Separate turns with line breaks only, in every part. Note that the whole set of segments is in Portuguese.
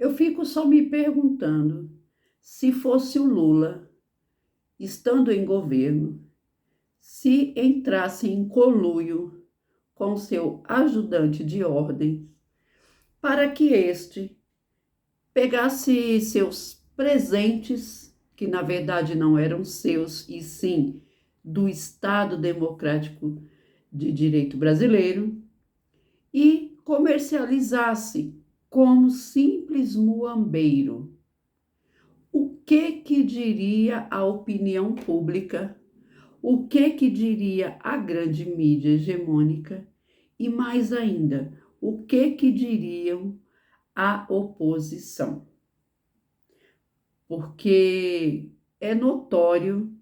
Eu fico só me perguntando se fosse o Lula, estando em governo, se entrasse em conluio com seu ajudante de ordem, para que este pegasse seus presentes, que na verdade não eram seus, e sim do Estado Democrático de Direito Brasileiro, e comercializasse como simples muambeiro. O que diria a opinião pública? O que diria a grande mídia hegemônica? E mais ainda, o que diriam a oposição? Porque é notório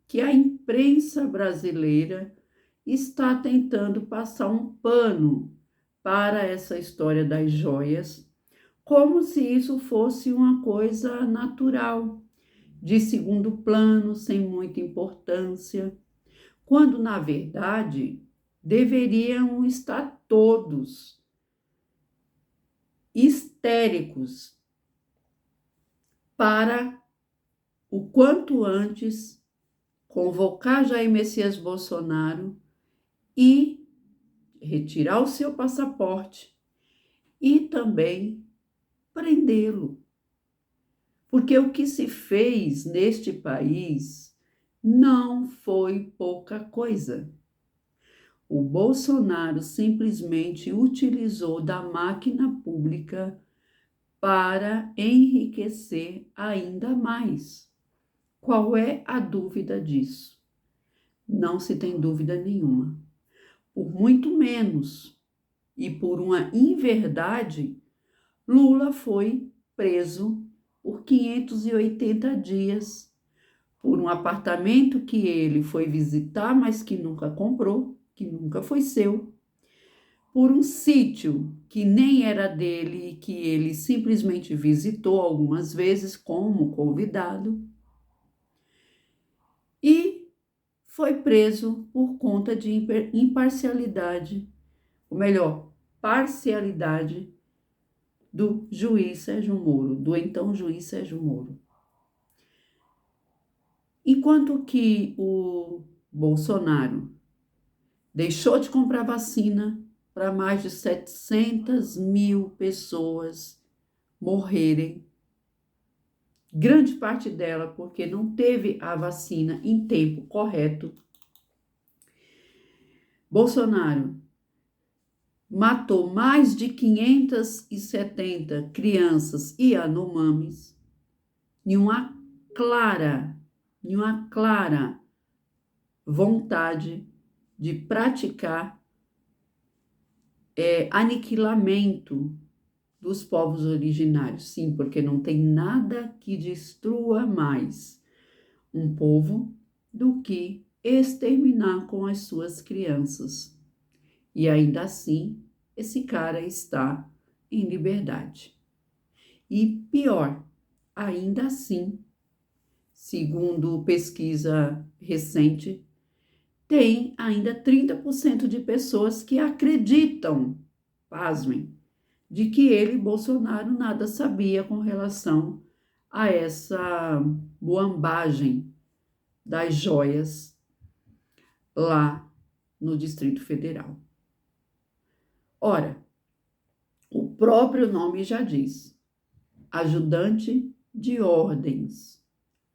que a imprensa brasileira está tentando passar um pano para essa história das joias, como se isso fosse uma coisa natural, de segundo plano, sem muita importância, quando, na verdade, deveriam estar todos histéricos para, o quanto antes, convocar Jair Messias Bolsonaro e retirar o seu passaporte e também prendê-lo. Porque o que se fez neste país não foi pouca coisa. O Bolsonaro simplesmente utilizou da máquina pública para enriquecer ainda mais. Qual é a dúvida disso? Não se tem dúvida nenhuma. Por muito menos e por uma inverdade, Lula foi preso por 580 dias por um apartamento que ele foi visitar, mas que nunca comprou, que nunca foi seu, por um sítio que nem era dele e que ele simplesmente visitou algumas vezes como convidado, e foi preso por conta de imparcialidade, ou melhor, parcialidade do juiz Sérgio Moro, do então juiz Sérgio Moro. Enquanto que o Bolsonaro deixou de comprar vacina para mais de 700 mil pessoas morrerem, grande parte dela porque não teve a vacina em tempo correto. Bolsonaro matou mais de 570 crianças e anomames em uma clara vontade de praticar aniquilamento dos povos originários. Sim, porque não tem nada que destrua mais um povo do que exterminar com as suas crianças. E ainda assim, esse cara está em liberdade. E pior, ainda assim, segundo pesquisa recente, tem ainda 30% de pessoas que acreditam, pasmem, de que ele, Bolsonaro, nada sabia com relação a essa muambagem das joias lá no Distrito Federal. Ora, o próprio nome já diz, ajudante de ordens.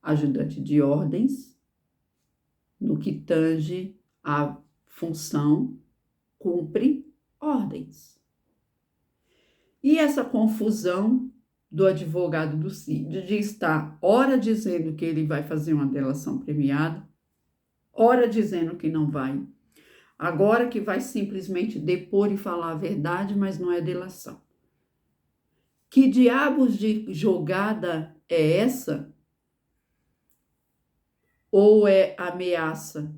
Ajudante de ordens, no que tange a função, cumpre ordens. E essa confusão do advogado do Cid de estar ora dizendo que ele vai fazer uma delação premiada, ora dizendo que não vai, agora que vai simplesmente depor e falar a verdade, mas não é delação. Que diabos de jogada é essa? Ou é ameaça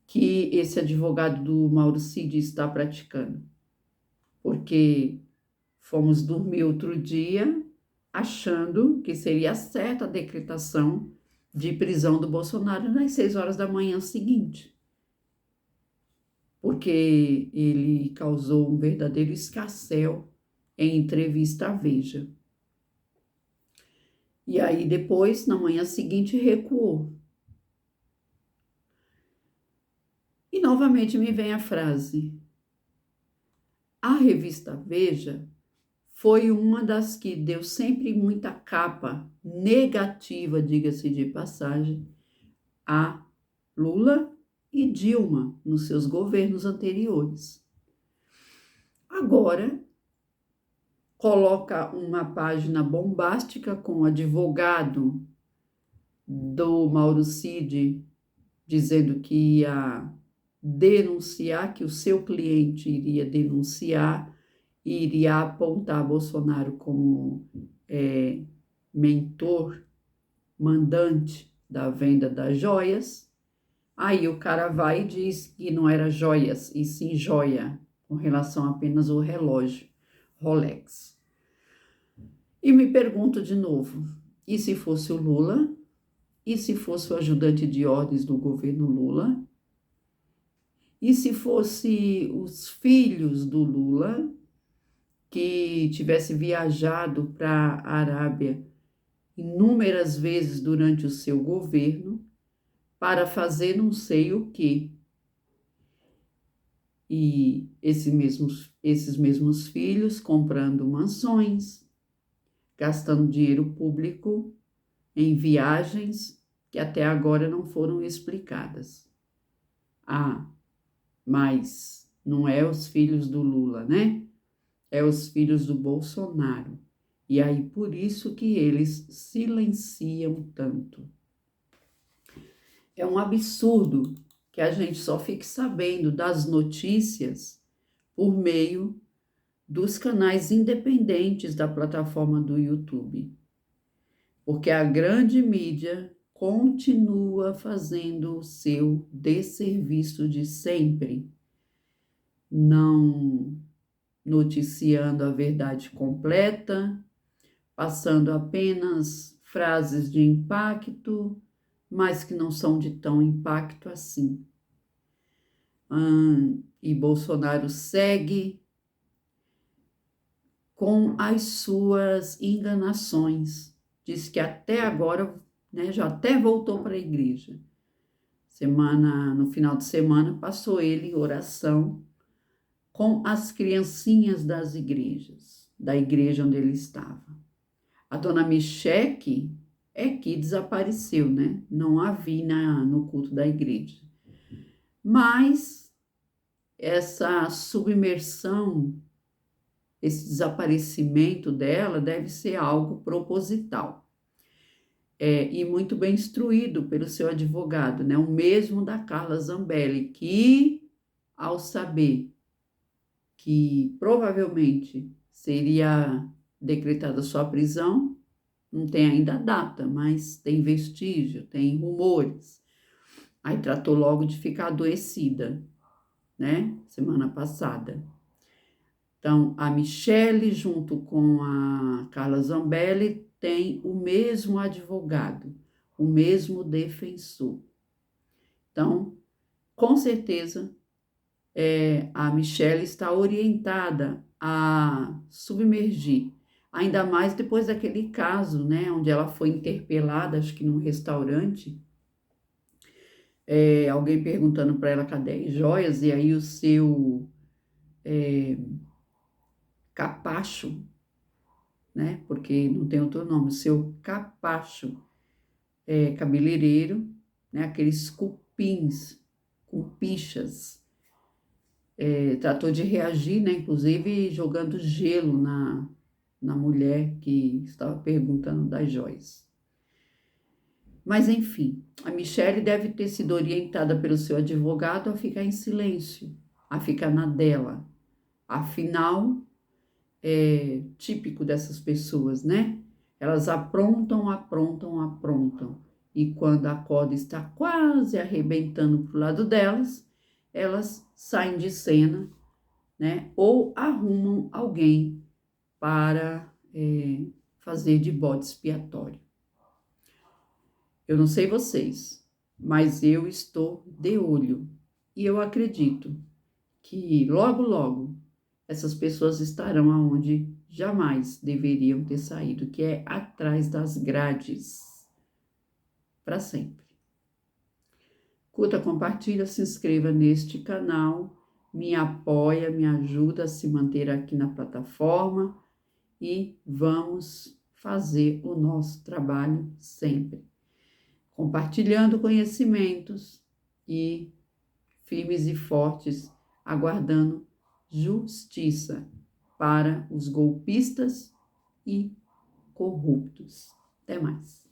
que esse advogado do Mauro Cid está praticando? Porque fomos dormir outro dia achando que seria certa a decretação de prisão do Bolsonaro nas 6 horas da manhã seguinte, porque ele causou um verdadeiro escarcéu em entrevista à Veja. E aí depois, na manhã seguinte, recuou. E novamente me vem a frase: a revista Veja foi uma das que deu sempre muita capa negativa, diga-se de passagem, a Lula e Dilma nos seus governos anteriores. Agora, coloca uma página bombástica com o advogado do Mauro Cid dizendo que ia denunciar, que o seu cliente iria denunciar e iria apontar Bolsonaro como mentor, mandante da venda das joias. Aí o cara vai e diz que não era joias, e sim joia, com relação apenas ao relógio Rolex. E me pergunto de novo, e se fosse o Lula? E se fosse o ajudante de ordens do governo Lula? E se fosse os filhos do Lula, que tivesse viajado para a Arábia inúmeras vezes durante o seu governo para fazer não sei o quê? E esses mesmos filhos comprando mansões, gastando dinheiro público em viagens que até agora não foram explicadas. Ah, mas não é os filhos do Lula, né? É os filhos do Bolsonaro. E aí por isso que eles silenciam tanto. É um absurdo que a gente só fique sabendo das notícias por meio dos canais independentes da plataforma do YouTube. Porque a grande mídia continua fazendo o seu desserviço de sempre, não noticiando a verdade completa, passando apenas frases de impacto, mas que não são de tão impacto assim. E Bolsonaro segue com as suas enganações. Diz que até agora, né, já até voltou para a igreja. No final de semana, passou ele em oração com as criancinhas das igrejas, da igreja onde ele estava. A dona Micheque é que desapareceu, né? Não a vi no culto da igreja. Mas essa submersão, esse desaparecimento dela deve ser algo proposital. E muito bem instruído pelo seu advogado, né? O mesmo da Carla Zambelli, que, ao saber que provavelmente seria decretada sua prisão, não tem ainda a data, mas tem vestígio, tem rumores. Aí tratou logo de ficar adoecida, né? Semana passada. Então, a Michele, junto com a Carla Zambelli, tem o mesmo advogado, o mesmo defensor. Então, com certeza, a Michele está orientada a submergir, ainda mais depois daquele caso, né, onde ela foi interpelada, acho que num restaurante, alguém perguntando para ela cadê as joias, e aí o seu capacho, né, porque não tem outro nome, o seu capacho cabeleireiro, né, aqueles cupins com pichas, tratou de reagir, né, inclusive jogando gelo na mulher que estava perguntando das joias. Mas, enfim, a Michele deve ter sido orientada pelo seu advogado a ficar em silêncio, a ficar na dela. Afinal, é típico dessas pessoas, né? Elas aprontam, aprontam, aprontam. E quando a corda está quase arrebentando para o lado delas, elas saem de cena, né? Ou arrumam alguém para fazer de bode expiatório. Eu não sei vocês, mas eu estou de olho. E eu acredito que logo, logo, essas pessoas estarão aonde jamais deveriam ter saído, que é atrás das grades, para sempre. Curta, compartilha, se inscreva neste canal, me apoia, me ajuda a se manter aqui na plataforma e vamos fazer o nosso trabalho sempre, compartilhando conhecimentos e firmes e fortes, aguardando justiça para os golpistas e corruptos. Até mais.